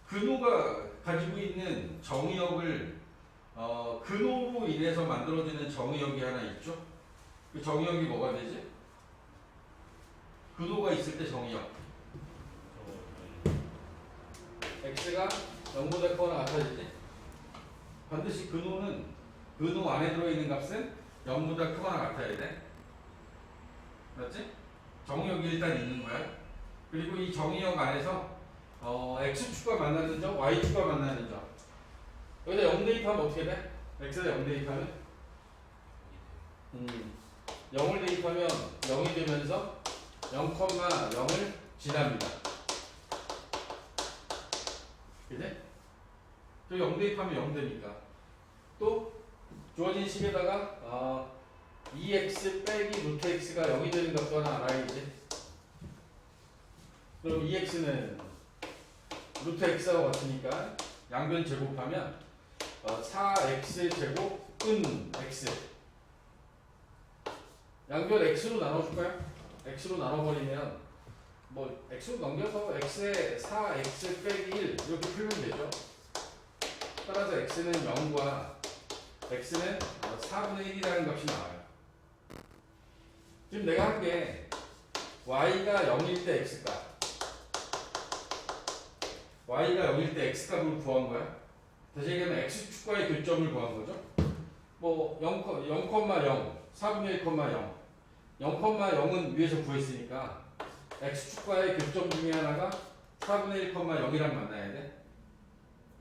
근호가 가지고 있는 정의역을 근호로 인해서 만들어지는 정의역이 하나 있죠. 그 정의역이 뭐가 되지? 근호가 있을 때 정의역. x가 0보다 크거나 같아지지? 반드시 근호는 근호 안에 들어있는 값은 0보다 크거나 같아야 돼. 맞지? 정의역이 일단 있는 거야. 그리고 이 정의역 안에서 x축과 만나는 점, y축과 만나는 점. 여기다 0 대입하면 어떻게 돼? x에다 0 대입하면 0을 대입하면 0이 되면서 0,0을 지납니다. 그지? 또 0 대입하면 0 되니까. 또 주어진 식에다가 2x 빼기 루트 x가 0이 되는 것도 하나 알아야지. 그럼 2x는 루트 x하고 같으니까 양변 제곱하면 4x 제곱 은 x. 양변 x로 나눠줄까요? x로 나눠버리면 뭐 x로 넘겨서 x에 4x 빼기 1 이렇게 풀면 되죠. 따라서 x는 0과 x는 4분의 1이라는 값이 나와요. 지금 내가 한 게 y가 0일 때 x값, y가 0일 때 x값을 구한 거야. 다시 얘기하면 x축과의 교점을 구한 거죠. 뭐 0, 4분의 1, 0, 0,0은 위에서 구했으니까 x축과의 교점 중에 하나가 4분의 1, 0이랑 만나야 돼.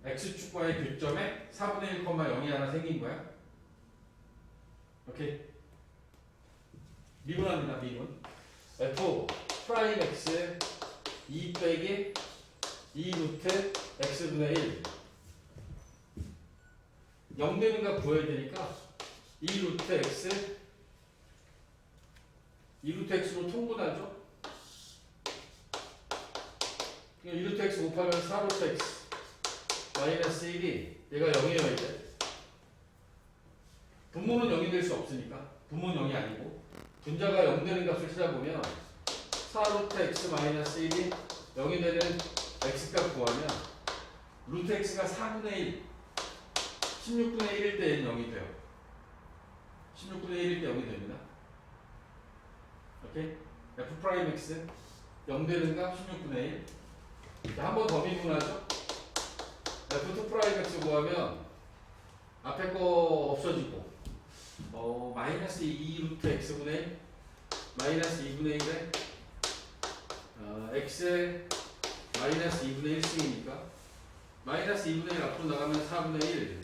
x축과의 교점에 4분의 1, 0이 하나 생긴 거야. 오케이. 미분합니다. 미분. f 프라임 x 2 빼기 2 루트 x분의 1 0 되는 값 구해야 되니까 2 루트 x 2 루트 x로 통분하죠. 2 루트 x 곱하면 4 루트 x 마이너스 1이 얘가 0이어야 돼. 분모는 0이 될 수 없으니까 분모는 0이 아니고 분자가 0 되는 값을 찾아보면 4 루트 x 마이너스 1이 0이 되는 x값 구하면 루트 x가 4분의 1 16분의 1일 때 0이 돼요. 16분의 1일 때 0이 됩니다. 오케이? f 프라임 x 0 되는 값 16분의 1. 자, 한 번 더 미분하죠. f2 프라임 x 구하면 앞에 거 없어지고 마이너스 2 루트 x분의 1 마이너스 2분의 1에 x에 마이너스 2분의 1승이니까 마이너스 2분의 1 앞으로 나가면 4분의 1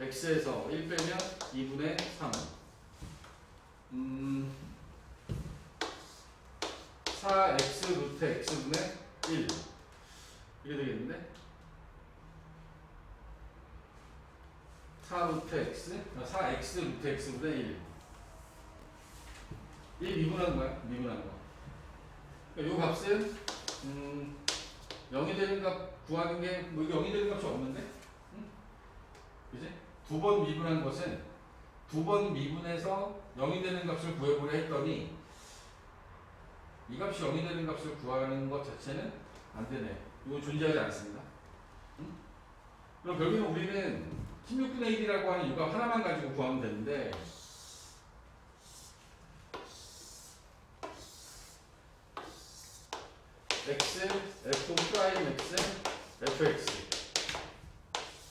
x에서 1 빼면 2분의 3 4x 루트 x분의 1 이게 되겠는데 4 루트 x 4x 루트 x분의 1 이 미분한 거야. 미분한 거. 그러니까 요 값은 0이 되는 값 구하는 게 뭐 이게 0이 되는 값이 없는데? 응? 그지? 두 번 미분한 것은 두 번 미분해서 0이 되는 값을 구해보려 했더니 이 값이 0이 되는 값을 구하는 것 자체는 안 되네. 이건 존재하지 않습니다. 응? 그럼 결국은 우리는 16분의 1이라고 하는 이거 하나만 가지고 구하면 되는데 x, f 프라임 x, fx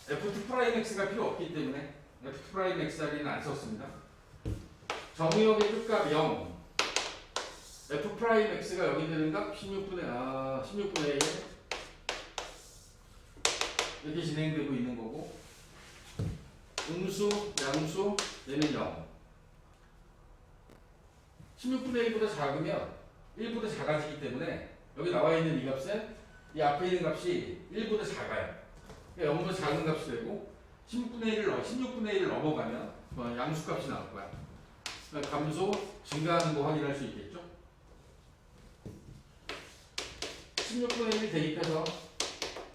f2 프라임 x가 필요 없기 때문에 f2 프라임 x 자리는 안 썼습니다. 정의역의 끝값 0 f 프라임 x가 0이 되는 값 16분의 1 이렇게 진행되고 있는 거고 음수, 양수 얘는 0 16분의 1보다 작으면 1보다 작아지기 때문에 여기 나와 있는 이 값은 이 앞에 있는 값이 1보다 작아요. 그러니까 0보다 작은 값이 되고 16분의 1을 넘어가면 양수값이 나올 거야. 그러니까 감소, 증가하는 거 확인할 수 있겠죠? 16분의 1 대입해서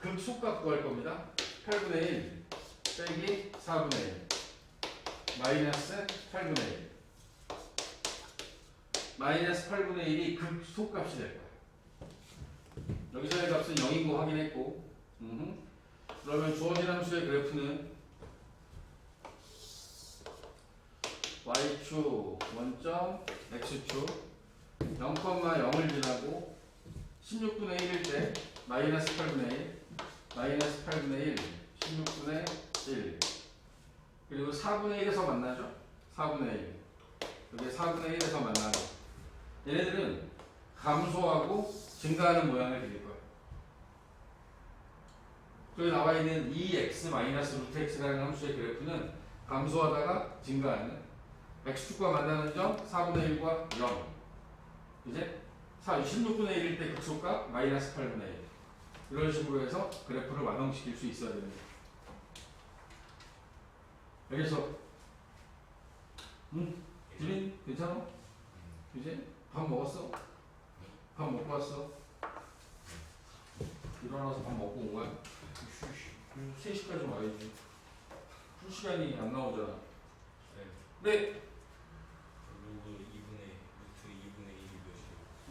극소값 구할 겁니다. 8분의 1 빼기 4분의 1 마이너스 8분의 1 마이너스 8분의 1이 극소값이 될 거야. 여기서의 값은 0인 거 확인했고 그러면 주어진 함수의 그래프는 y축 원점 x축 0,0을 지나고 16분의 1일 때 마이너스 8분의 1 마이너스 8분의 1 16분의 1 그리고 4분의 1에서 만나죠? 4분의 1 여기 4분의 1에서 만나고 얘네들은 감소하고 증가하는 모양을 그릴 거예요. 여기 나와 있는 2x-루트 x라는 함수의 그래프는 감소하다가 증가하는 x축과 만나는 점 4분의 1과 0 이제 16분의 1일 때 극소값 마이너스 8분의 1 이런 식으로 해서 그래프를 완성시킬 수 있어야 됩니다. 여기서 지민 괜찮아? 이제 밥 먹었어? 밥 먹고 왔어? 일어나서 밥 먹고 온 거야? 3시까지 와야지. 풀 시간이 안 나오잖아. 네.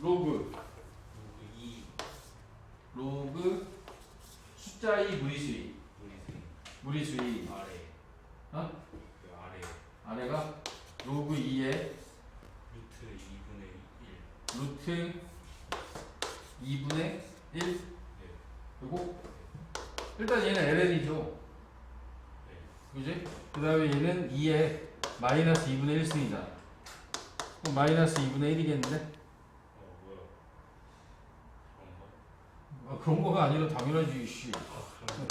로그 2 로그 숫자 2 무리수이 아래. 어? 그 아래. 아래가 로그 2의 루트 2분의 1 네. 그리고 일단 얘는 ln이죠. 네. 그지? 그 다음에 얘는 2의 마이너스 2분의 1승이잖아. 그럼 마이너스 2분의 1이겠는데? 뭐야? 그런 거가 아니라 당연하지, 씨. 그럼.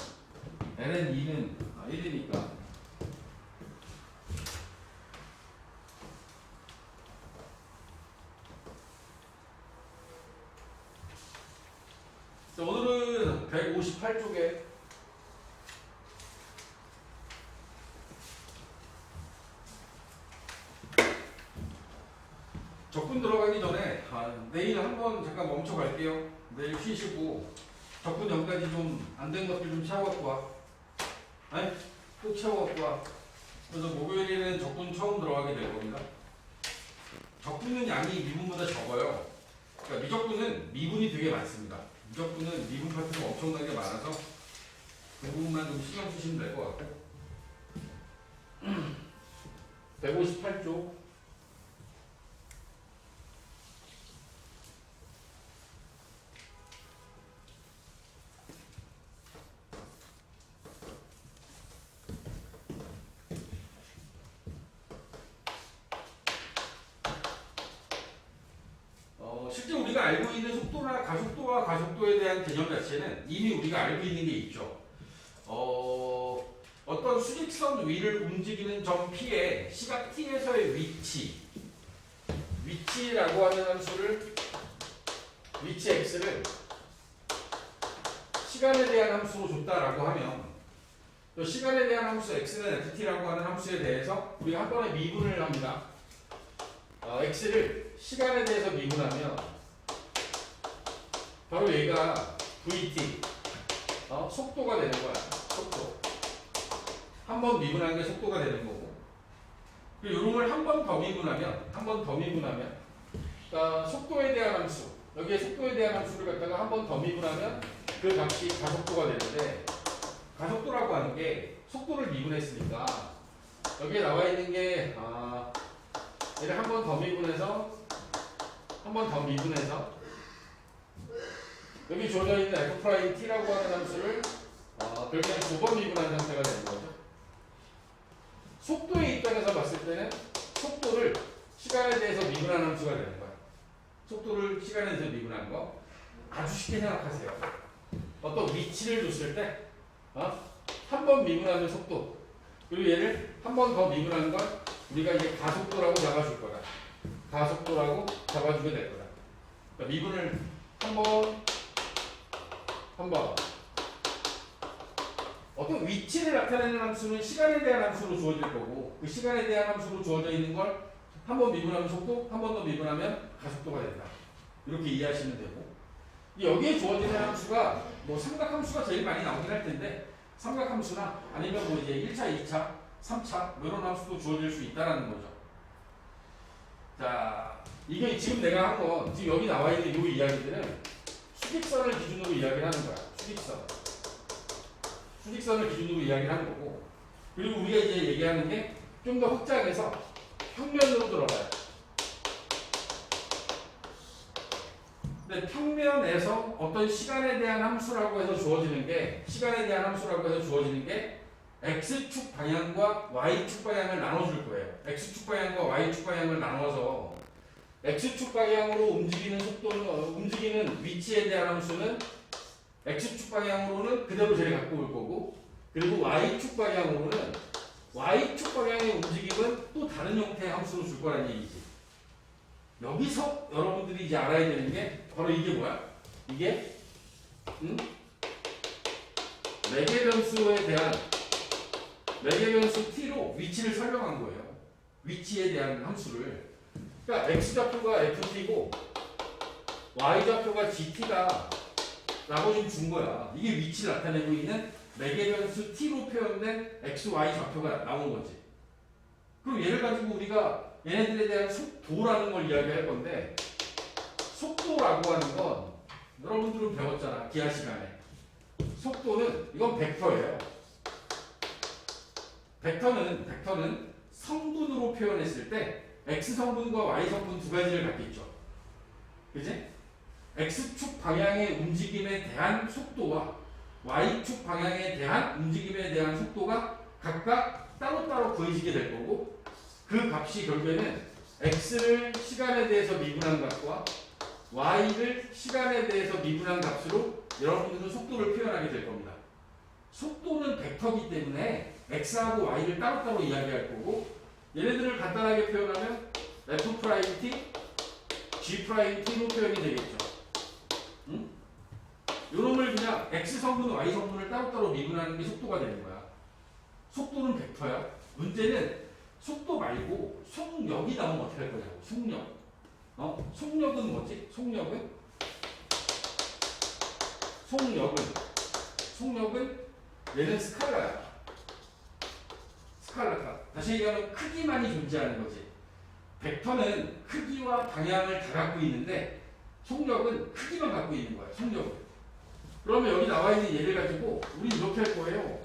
ln 2는 1이니까. 자, 오늘은 158쪽에 적분 들어가기 전에 내일 한번 잠깐 멈춰 갈게요. 내일 쉬시고 적분 전까지 좀 안 된 것들 좀 채워갖고 와. 아니, 꼭 채워갖고 와. 그래서 목요일에는 적분 처음 들어가게 될 겁니다. 적분은 양이 미분보다 적어요. 그러니까 미적분은 미분이 되게 많습니다. 미적분은 미분 파트가 엄청나게 많아서 그 부분만 좀 신경 쓰시면 될 것 같고 158쪽 실제 우리가 알고 있는 속도나 가속도와 가속도에 대한 개념 자체는 이미 우리가 알고 있는 게 있죠. 어떤 수직선 위를 움직이는 점 P의 시각 T에서의 위치라고 하는 함수를 위치 X를 시간에 대한 함수로 줬다라고 하면 또 시간에 대한 함수 X는 FT라고 하는 함수에 대해서 우리가 한 번에 미분을 합니다. X를 시간에 대해서 미분하면 바로 얘가 VT 속도가 되는 거야. 속도 한 번 미분하는 게 속도가 되는 거고 그리고 이런 걸 한 번 더 미분하면 그러니까 속도에 대한 함수 여기에 속도에 대한 함수를 갖다가 한 번 더 미분하면 그 값이 가속도가 되는데 가속도라고 하는 게 속도를 미분했으니까 여기에 나와 있는 게 얘를 한 번 더 미분해서 여기 주어져 있는 f't라고 하는 함수를 별도의 2번 미분한 상태가 되는 거죠. 속도의 입장에서 봤을 때는 속도를 시간에 대해서 미분한 함수가 되는 거야. 속도를 시간에 대해서 미분한 거 아주 쉽게 생각하세요. 어떤 위치를 줬을 때 한 번 미분하는 속도 그리고 얘를 한 번 더 미분하는 걸 우리가 이제 가속도라고 잡아줄 거다. 가속도라고 잡아주게 될 거다. 그러니까 미분을 한 번 어떤 위치를 나타내는 함수는 시간에 대한 함수로 주어질 거고 그 시간에 대한 함수로 주어져 있는 걸 한 번 미분하면 속도, 한 번 더 미분하면 가속도가 된다. 이렇게 이해하시면 되고 여기에 주어지는 함수가 뭐 삼각함수가 제일 많이 나오긴 할 텐데 삼각함수나 아니면 뭐 이제 1차, 2차, 3차 뭐 이런 함수도 주어질 수 있다라는 거죠. 자, 이게 지금 내가 한 건 지금 여기 나와 있는 이 이야기들은 수직선을 기준으로 이야기를 하는 거야. 수직선. 수직선을 기준으로 이야기를 하는 거고, 그리고 우리가 이제 얘기하는 게 좀 더 확장해서 평면으로 들어가요. 근데 평면에서 어떤 시간에 대한 함수라고 해서 주어지는 게 x축 방향과 y축 방향을 나눠줄 거예요. x축 방향과 y축 방향을 나눠서 x축 방향으로 움직이는 속도는 움직이는 위치에 대한 함수는 x축 방향으로는 그대로 쟤를 갖고 올 거고, 그리고 y축 방향으로는 y축 방향의 움직임은 또 다른 형태의 함수로 줄 거라는 얘기지. 여기서 여러분들이 이제 알아야 되는 게 바로 이게 뭐야? 이게 매개 변수 t로 위치를 설명한 거예요. 위치에 대한 함수를. 그러니까 x좌표가 ft고 y좌표가 gt다 라고 지금 준 거야. 이게 위치를 나타내고 있는 매개 변수 t로 표현된 x, y 좌표가 나온 거지. 그럼 얘를 가지고 우리가 얘네들에 대한 속도라는 걸 이야기할 건데, 속도라고 하는 건 여러분들은 배웠잖아, 기하 시간에. 속도는 이건 벡터예요. 벡터는 성분으로 표현했을 때 x 성분과 y 성분 두 가지를 갖겠죠. 그지? x축 방향의 움직임에 대한 속도와 y축 방향에 대한 움직임에 대한 속도가 각각 따로따로 구해지게 될 거고, 그 값이 결국에는 x를 시간에 대해서 미분한 값과 y를 시간에 대해서 미분한 값으로 여러분들은 속도를 표현하게 될 겁니다. 속도는 벡터이기 때문에 x하고 y를 따로따로 이야기할 거고, 얘네들을 간단하게 표현하면 f'ｔ, g't로 표현이 되겠죠. 요놈을 그냥 x 성분, y 성분을 따로따로 미분하는 게 속도가 되는 거야. 속도는 벡터야. 문제는 속도 말고 속력이 나오면 어떻게 할 거냐고. 속력은 뭐지? 속력은 얘는 스칼라야. 스칼라가. 다시 얘기하면 크기만이 존재하는 거지. 벡터는 크기와 방향을 다 갖고 있는데 속력은 크기만 갖고 있는 거야. 속력은. 그러면 여기 나와 있는 얘를 가지고 우리 이렇게 할 거예요.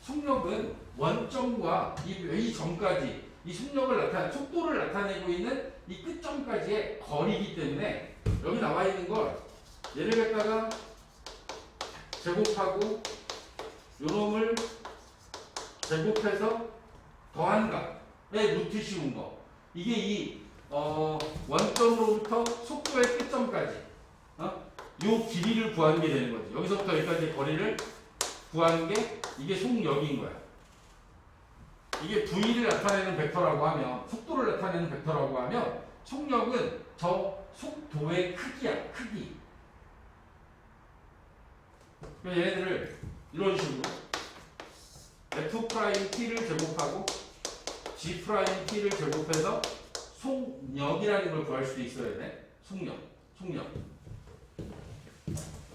속력은 원점과 이 점까지 이 속도를 나타내고 있는 이 끝점까지의 거리이기 때문에 여기 나와 있는 걸 얘를 갖다가 제곱하고 요놈을 제곱해서 더한 값의 루트 씌운 거. 이게 이 원점으로부터 속도의 끝점까지 요 길이를 구하는 게 되는 거지. 여기서부터 여기까지의 거리를 구하는 게 이게 속력인 거야. 이게 V를 나타내는 벡터라고 하면, 속도를 나타내는 벡터라고 하면 속력은 저 속도의 크기야. 크기. 얘네들을 이런 식으로 f't를 제곱하고 g't를 제곱해서 속력이라는 걸 구할 수도 있어야 돼. 속력.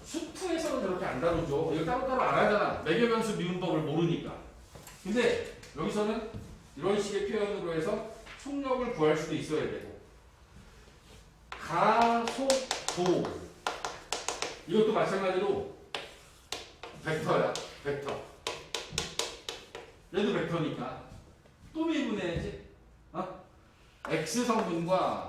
수투에서는 저렇게 안 다루죠. 이거 따로따로 알아야잖아. 매개변수 미분법을 모르니까. 근데 여기서는 이런 식의 표현으로 해서 속력을 구할 수도 있어야 되고, 가속도 이것도 마찬가지로 벡터야. 벡터. 얘도 벡터니까 또 미분해야지. x 성분과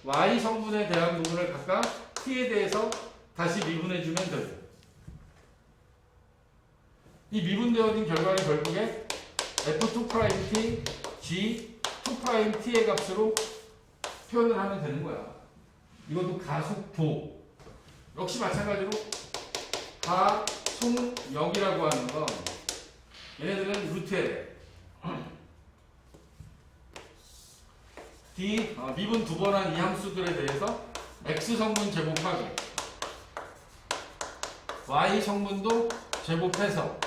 y 성분에 대한 부분을 각각 t에 대해서 다시 미분해주면 되고, 이 미분되어진 결과를 결국에 f2't, g2't의 값으로 표현을 하면 되는 거야. 이것도 가속도. 역시 마찬가지로 가속력이라고 하는 건 얘네들은 루트에 돼. 미분 두 번 한 이 함수들에 대해서 x 성분 제곱하고 y 성분도 제곱해서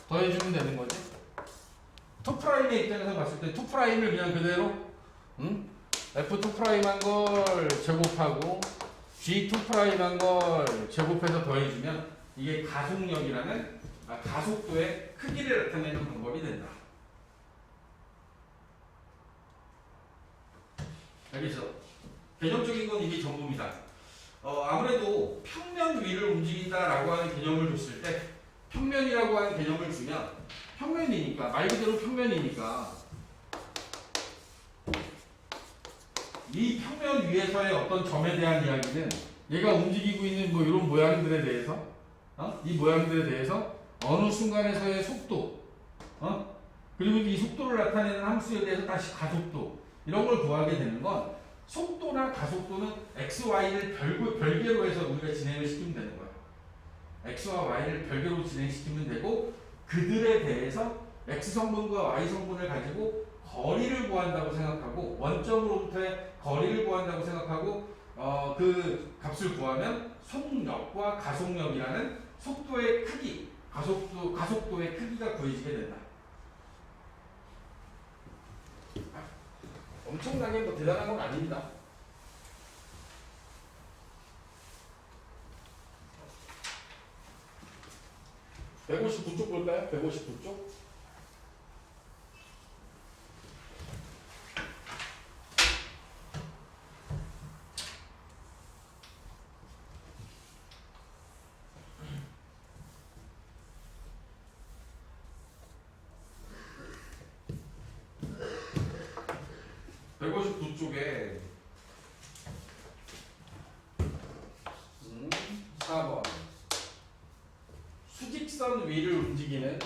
더해주면 되는 거지. 2'의 입장에서 봤을 때 2'을 그냥 그대로 f2' 한 걸 제곱하고 g2' 한 걸 제곱해서 더해주면 이게 가속력이라는 가속도의 크기를 나타내는 방법이 된다. 알겠죠? 개념적인 건 이게 전부입니다. 아무래도 평면 위를 움직인다라고 하는 개념을 줬을 때 평면이라고 하는 개념을 주면 평면이니까 말 그대로 평면이니까 이 평면 위에서의 어떤 점에 대한 이야기는 얘가 움직이고 있는 뭐 이런 모양들에 대해서 이 모양들에 대해서 어느 순간에서의 속도 그리고 이 속도를 나타내는 함수에 대해서 다시 가속도 이런 걸 구하게 되는 건 속도나 가속도는 x, y를 별개로 해서 우리가 진행을 시키면 되는 거야. x와 y를 별개로 진행시키면 되고 그들에 대해서 x 성분과 y 성분을 가지고 거리를 구한다고 생각하고 원점으로부터의 거리를 구한다고 생각하고 그 값을 구하면 속력과 가속력이라는 속도의 크기, 가속도의 크기가 구해지게 된다. 엄청나게 뭐 대단한 건 아닙니다. (159쪽) 볼까요? 159쪽. (159쪽에) 4번 수직선 위를 움직이는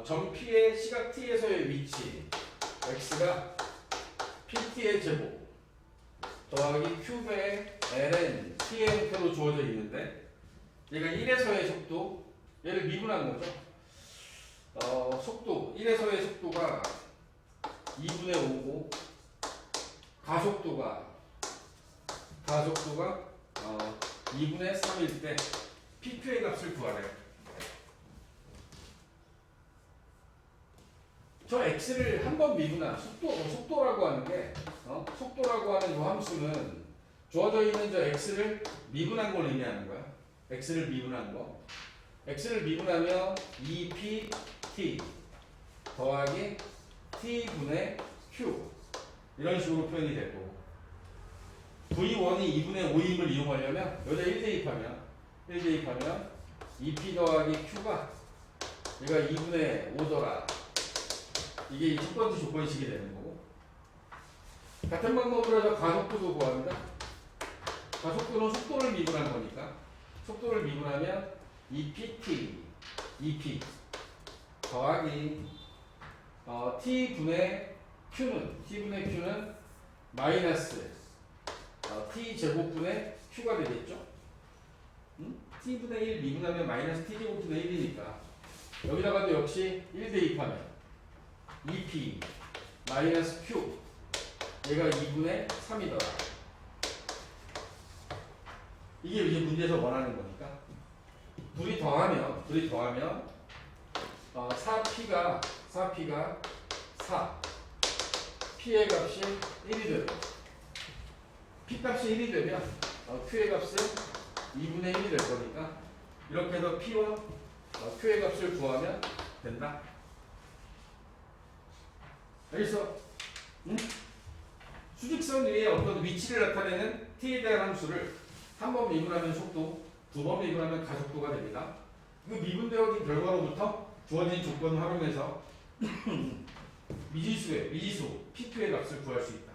점 P의 시각 T에서의 위치 x가 PT의 제곱 더하기 큐브의 ln T의 형태로 주어져 있는데 얘가 1에서의 속도 얘를 미분한 거죠. 속도 1에서의 속도가 2분의 5고 가속도가 2분의 3일 때 PQ의 값을 구하래요. 저 x를 한번 미분한 속도라고 하는 게 속도라고 하는 이 함수는 주어져 있는 저 x를 미분한 걸 의미하는 거야. x를 미분한 거. x를 미분하면 2pt 더하기 t분의 q 이런 식으로 표현이 되고 v1이 2분의 5임을 이용하려면 여기다 1 대입하면 2p 더하기 q가 얘가 2분의 5더라 이게 첫 번째 조건식이 되는 거고 같은 방법으로 해서 가속도도 구합니다. 가속도는 속도를 미분한 거니까 속도를 미분하면 2pt 2p 더하기 t분의 q는 마이너스 t 제곱분의 q가 되겠죠. t분의 1 미분하면 마이너스 t 제곱분의 1이니까 여기다가도 역시 1 대입하면 2p 마이너스 q 얘가 2분의 3이더라. 이게 이제 문제에서 원하는 거니까 둘이 더하면 4p가 4 p의 값이 1이 되고 p 값이 1이 되면 q의 값은 2분의 1이 될 거니까 이렇게 해서 p와 q의 값을 구하면 된다. 알겠어? 응? 수직선 위에 어떤 위치를 나타내는 t에 대한 함수를 한 번 미분하면 속도, 두 번 미분하면 가속도가 됩니다. 그 미분되어진 결과로부터 주어진 조건을 활용해서 미지수 P2의 값을 구할 수 있다.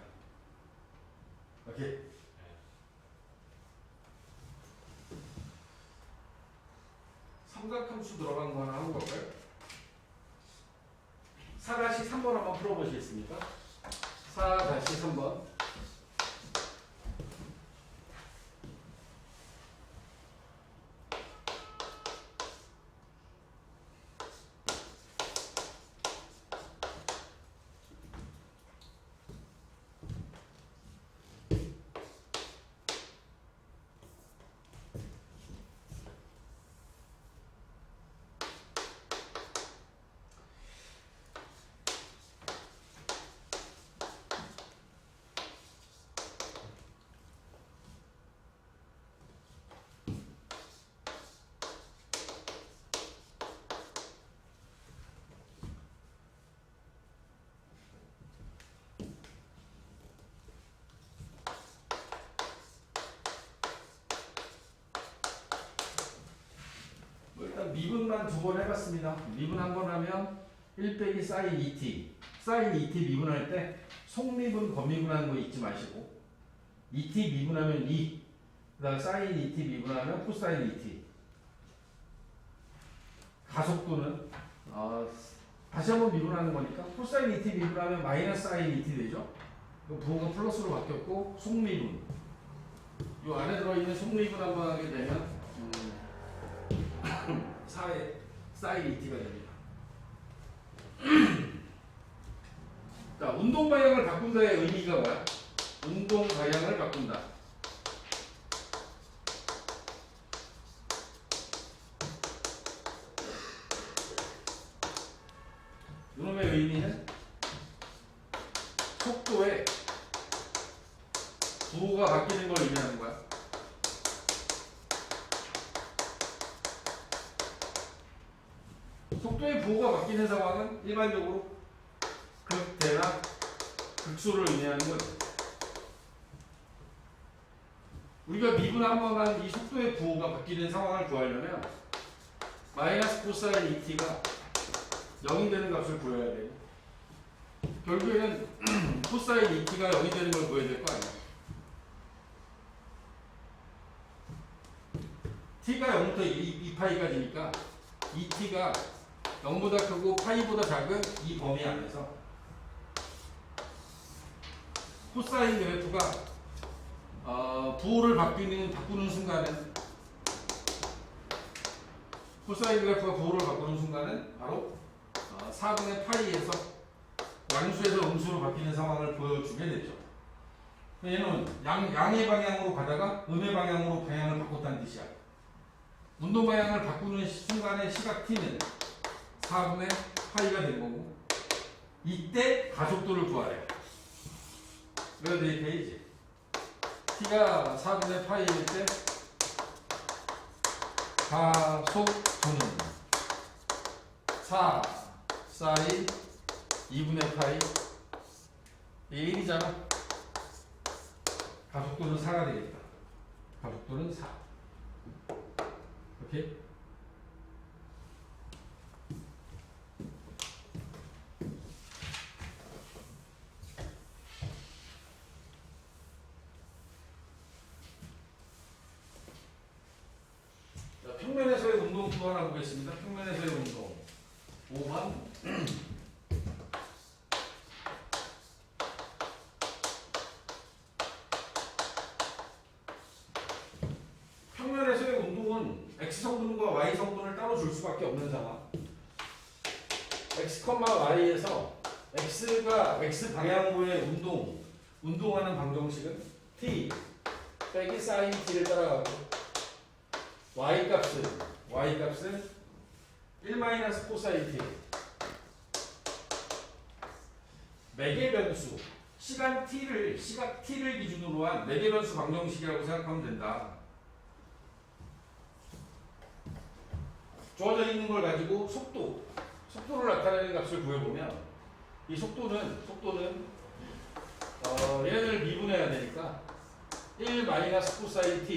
오케이? 삼각함수 들어간 거 하나 하고 갈까요? 4-3번 한번 풀어보시겠습니까? 4-3번. 미분만 두 번 해봤습니다. 미분 한 번 하면 1 빼기 사인 2t. 사인 2t 미분할 때 속미분, 겉미분하는 거 잊지 마시고 2t 미분하면 2. 그 다음에 사인 2t 미분하면 코사인 2t. 가속도는 다시 한번 미분하는 거니까 코사인 2t 미분하면 마이너스 사인 2t 되죠? 부호가 플러스로 바뀌었고 속미분. 이 안에 들어있는 속미분 한번 하게 되면 4의 사인 2t가 됩니다. 자, 운동 방향을 바꾼다의 의미가 뭐야? 운동 방향을 바꾼다. 이놈의 의미는 속도의 부호가 바뀌는 걸 의미하는 거야. 속도의 부호가 바뀌는 상황은 일반적으로 극대나 극소를 의미하는 거죠. 우리가 미분 한번 한 이 속도의 부호가 바뀌는 상황을 구하려면 마이너스 코사인 2t가 0이 되는 값을 구해야 돼요. 결국에는 코사인 2t가 0이 되는 걸 구해야 될 거 아니야. t가 0부터 2파이까지니까 2t가 0보다 크고 파이보다 작은 이 범위 안에서 코사인 그래프가 부호를 바꾸는 순간은 코사인 그래프가 부호를 바꾸는 순간은 바로 4분의 파이에서 양수에서 음수로 바뀌는 상황을 보여주게 되죠. 얘는 양의 방향으로 가다가 음의 방향으로 방향을 바꿨다는 뜻이야. 운동 방향을 바꾸는 순간의 시각 t는 4분의 파이가 된 거고 이때 가속도를 구하래요. 그래서 이렇게 해야지. t가 4분의 파이일 때 가속도는 4 사인 2분의 파이 이게 1이잖아. 가속도는 4가 되겠다. 가속도는 4. 오케이? 자, 평면에서의 운동 또 하나 보겠습니다. 평면에서의 운동 5번 평면에서의 운동은 x성분과 y성분을 따로 줄 수밖에 없는 상황. x, y에서 x가 x 방향으로의 운동하는 방정식은 t 빼기 sin t를 따라가고 y값은 1 코사인 t 매개 변수 시각 t를 기준으로 한 매개 변수 방정식이라고 생각하면 된다. 주어져 있는 걸 가지고 속도를 나타내는 값을 구해보면 이 속도는 얘네들 미분해야 되니까 1 코사인 t,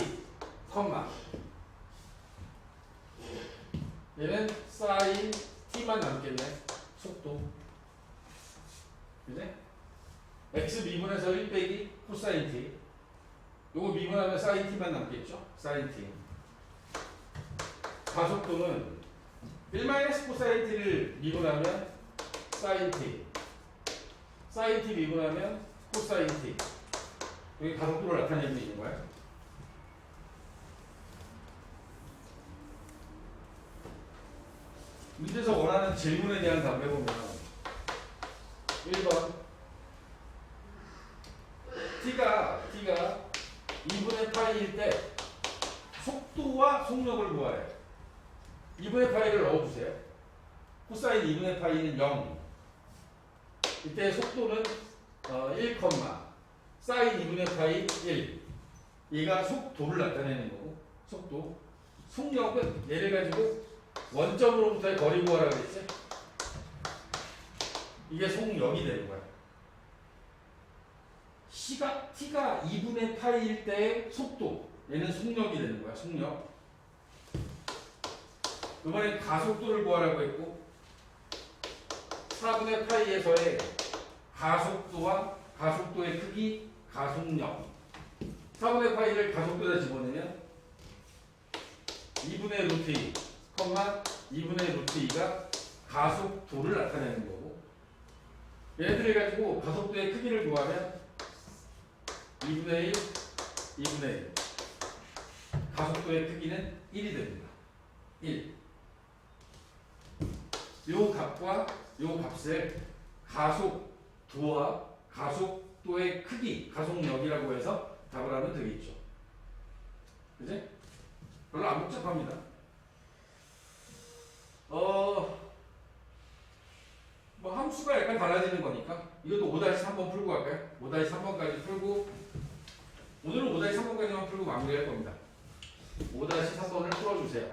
얘는 사인 t만 남겠네. 속도. 그지? x 미분해서 1 빼기 코사인 t. 요거 미분하면 사인 t만 남겠죠? 사인 t. 가속도는 1 코사인 t를 미분하면 사인 t. 사인 t 미분하면 코사인 t. 여기 가속도를 나타내고 있는 거야. 문제에서 원하는 질문에 대한 답을 해보면 1번 t가 2분의 파이일 때 속도와 속력을 구하래. 2분의 파이를 넣어주세요. 코사인 2분의 파이는 0. 이때 속도는 1, 사인 2분의 파이 1. 얘가 속도를 나타내는 거고 속도. 속력은 얘를 가지고 원점으로부터의 거리 구하라고 했지? 이게 속력이 되는 거야. 시각 t가 2분의 파이일 때의 속도. 얘는 속력이 되는 거야. 속력. 이번엔 가속도를 구하라고 했고 4분의 파이에서의 가속도와 가속도의 크기, 가속력 4분의 파이를 가속도에다 집어넣으면 2분의 루트 2, 2분의 루트 2가 가속도를 나타내는 거고 얘네들을 가지고 가속도의 크기를 구하면 2분의 1, 2분의 1 가속도의 크기는 1이 됩니다. 1 요 값과 요 값을 가속도와 가속도의 크기, 가속력이라고 해서 답을 하면 되겠죠. 그지? 별로 안 복잡합니다. 뭐 함수가 약간 달라지는 거니까 이것도 5-3번 풀고 갈까요? 5-3번까지 풀고 오늘은 5-3번까지만 풀고 마무리할 겁니다. 5-3번을 풀어주세요.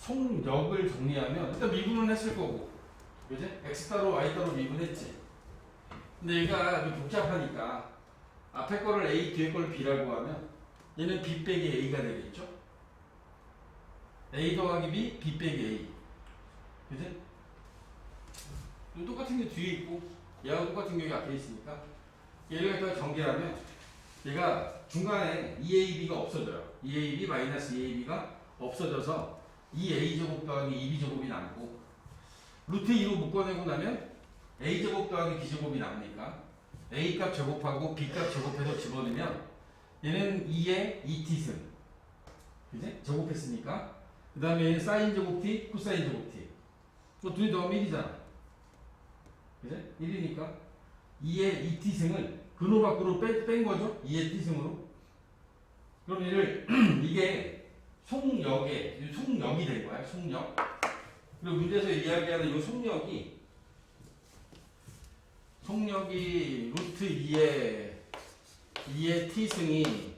속력을 정리하면 일단 미분은 했을 거고, 그지? x 따로 y 따로 미분했지. 근데 얘가 좀 복잡하니까 앞에 거를 a, 뒤에 거를 b라고 하면 얘는 b 빼기 a가 되겠죠? a 더하기 b, b 빼기 a. 그지? 똑같은 게 뒤에 있고 얘하고 똑같은 게 여기 앞에 있으니까 얘를 갖다가 전개하면 얘가 중간에 2ab가 없어져요. 2ab 마이너스 2ab가 없어져서 2a제곱 더하기 2b제곱이 남고 루트 2로 묶어내고 나면 a제곱 더하기 b제곱이 남으니까 a값 제곱하고 b값 제곱해서 집어넣으면 얘는 2의 2t승, 그지? 제곱했으니까 그 다음에 얘는 사인 제곱 t, 코사인 제곱 t 뭐 둘이 더하면 1이잖아, 그지? 1이니까 2의 2t승을 근호 밖으로 뺀 거죠. 2의 t승으로. 그럼 얘를 이게 속력이 된 거야. 속력. 그리고 문제에서 이야기하는 이 속력이 루트 2의 t승이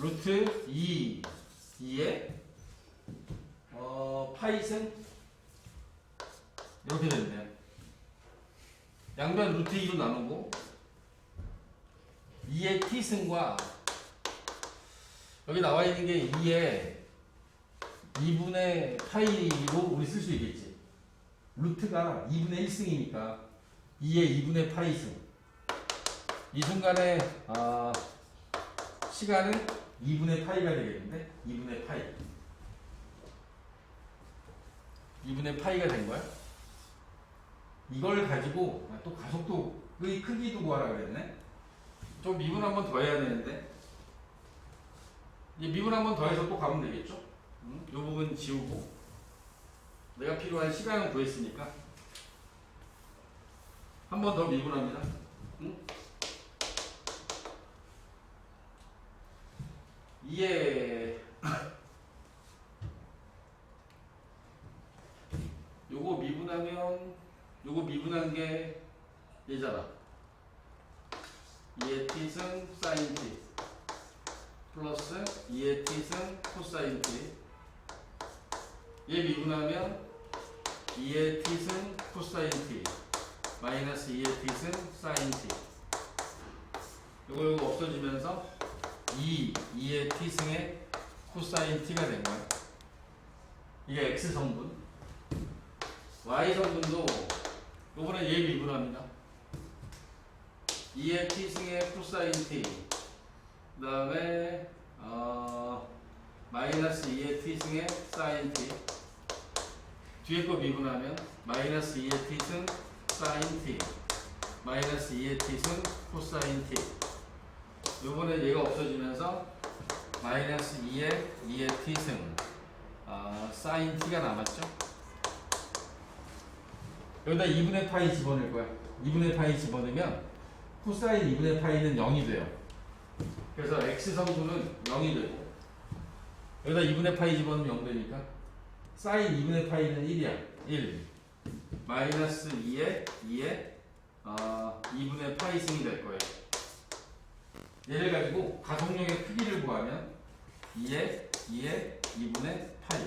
루트 2의 파이승 이렇게 된대. 양변 루트 2로 나누고 2의 t승과 여기 나와 있는 게 2의 2분의 파이로 우리 쓸 수 있겠지. 루트가 2분의 1승이니까 2의 2분의 파이승. 이 순간에 시간은 2분의 파이가 되겠는데 2분의 파이. 2분의 파이가 된 거야. 이걸 가지고 또 가속도의 크기도 구하라 그랬네. 좀 미분 한 번 더 해야 되는데 이제 미분 한 번 더 해서 또 가면 되겠죠. 이 부분 지우고 내가 필요한 시간은 구했으니까 한 번 더 미분합니다. 응? 2에 요거 미분하면 요거 미분한 게 얘잖아. 2의 t승 사인 t 플러스 2의 t승 코사인 t. 얘 미분하면 2의 t승 코사인 t 마이너스 2의 t승 사인 t. 요거 없어지면서 2의 t승의 코사인 t가 된 거야. 이게 x성분. y성분도 요번에 얘 미분합니다. 2의 t승의 코사인 t 그 다음에 마이너스 2의 t승의 사인 t 뒤에 거 미분하면 마이너스 2의 t승 사인 t 마이너스 2의 t승 코사인 t. 요번에 얘가 없어지면서 마이너스 2의 t승 사인 t가 남았죠. 여기다 2분의 파이 집어넣을 거야. 2분의 파이 집어넣으면 코사인 2분의 파이는 0이 돼요. 그래서 x성분은 0이 되고 여기다 2분의 파이 집어넣으면 0 되니까 사인 2분의 파이는 1이야. 1 마이너스 2의 2분의 파이승이 될 거예요. 얘를 가지고 가속력의 크기를 구하면 2의 2분의 파이.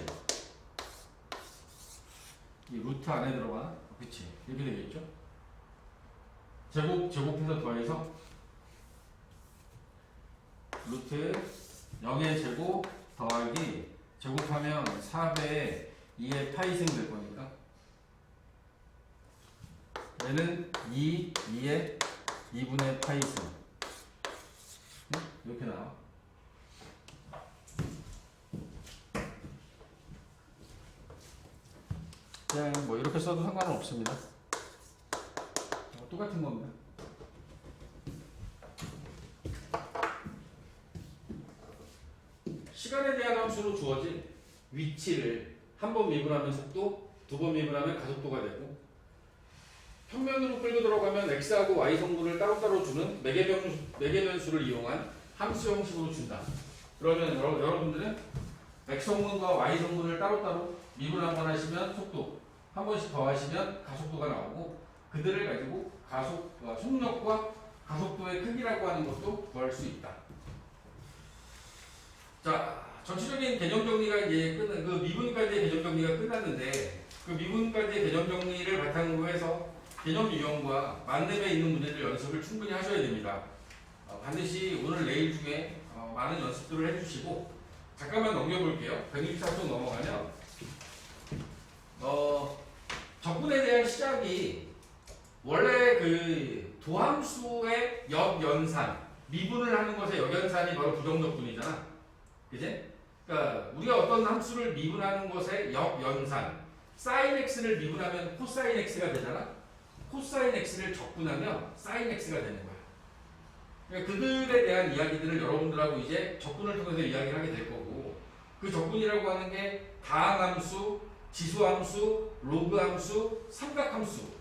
이 루트 안에 들어가나? 그치. 이렇게 되겠죠? 제곱해서 더해서 루트 0의 제곱 더하기 제곱하면 4배의 2의 파이승 될 거니까 얘는 2의 2분의 파이승. 이렇게 나와. 그냥 뭐 이렇게 써도 상관은 없습니다. 똑같은 겁니다. 시간에 대한 함수로 주어진 위치를 한 번 미분하면 속도, 두 번 미분하면 가속도가 되고 평면으로 끌고 들어가면 x하고 y 성분을 따로따로 주는 매개변수를 이용한 함수 형식으로 준다. 그러면 여러분들은 x 성분과 y 성분을 따로따로 미분 한 번 하시면 속도, 한 번씩 더 하시면 가속도가 나오고 그들을 가지고 속력과 가속도의 크기라고 하는 것도 구할 수 있다. 자, 전체적인 개념 정리가 이제 그 미분까지의 개념 정리가 끝났는데 그 미분까지의 개념 정리를 바탕으로 해서 개념 유형과 만렙에 있는 문제들 연습을 충분히 하셔야 됩니다. 반드시 오늘 내일 중에 많은 연습들을 해주시고 잠깐만 넘겨볼게요. 164쪽 넘어가면 적분에 대한 시작이 원래 그 도함수의 역연산 미분을 하는 것의 역연산이 바로 부정적분이잖아. 그지? 그러니까 우리가 어떤 함수를 미분하는 것의 역연산 사인 x를 미분하면 코사인 x가 되잖아. 코사인 x를 적분하면 사인 x가 되는 거야. 그러니까 그들에 대한 이야기들을 여러분들하고 이제 적분을 통해서 이야기를 하게 될 거고 그 적분이라고 하는 게 다항함수, 지수함수, 로그함수, 삼각함수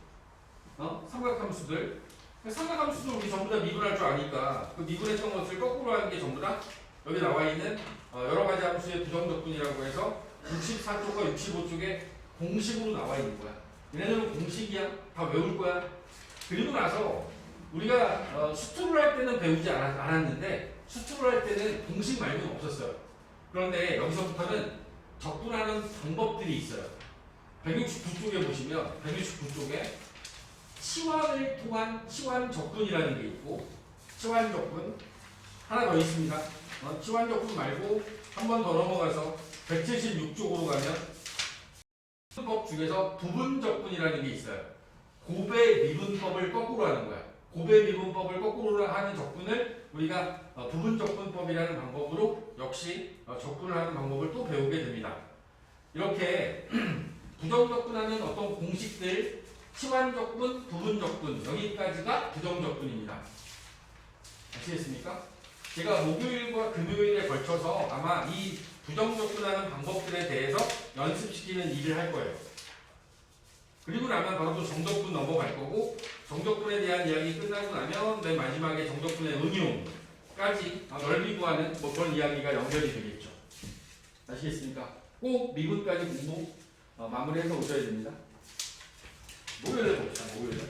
삼각함수들 삼각함수도 우리 전부 다 미분할 줄 아니까 그 미분했던 것을 거꾸로 하는 게 전부 다 여기 나와 있는 여러 가지 함수의 부정적분이라고 해서 64쪽과 65쪽에 공식으로 나와 있는 거야. 얘네들은 공식이야. 다 외울 거야. 그리고 나서 우리가 수투를 할 때는 배우지 않았는데 수투를 할 때는 공식 말고는 없었어요. 그런데 여기서부터는 적분하는 방법들이 있어요. 169쪽에 보시면 169쪽에 치환을 통한 치환 적분이라는 게 있고 치환 적분 하나 더 있습니다. 치환 적분 말고 한 번 더 넘어가서 176쪽으로 가면 법 중에서 부분 적분이라는 게 있어요. 곱의 미분법을 거꾸로 하는 거야. 곱의 미분법을 거꾸로 하는 적분을 우리가 부분 적분법이라는 방법으로 역시 적분을 하는 방법을 또 배우게 됩니다. 이렇게 부정적분하는 어떤 공식들, 치환적분, 부분적분, 여기까지가 부정적분입니다. 아시겠습니까? 제가 목요일과 금요일에 걸쳐서 아마 이 부정적분하는 방법들에 대해서 연습시키는 일을 할 거예요. 그리고 나면 바로 또 정적분 넘어갈 거고, 정적분에 대한 이야기 끝나고 나면 맨 마지막에 정적분의 응용까지 넓이 구하는 뭐 그런 이야기가 연결이 되겠죠. 아시겠습니까? 꼭 미분까지 공부 마무리해서 오셔야 됩니다. 목요일에 봅시다. 목요일에.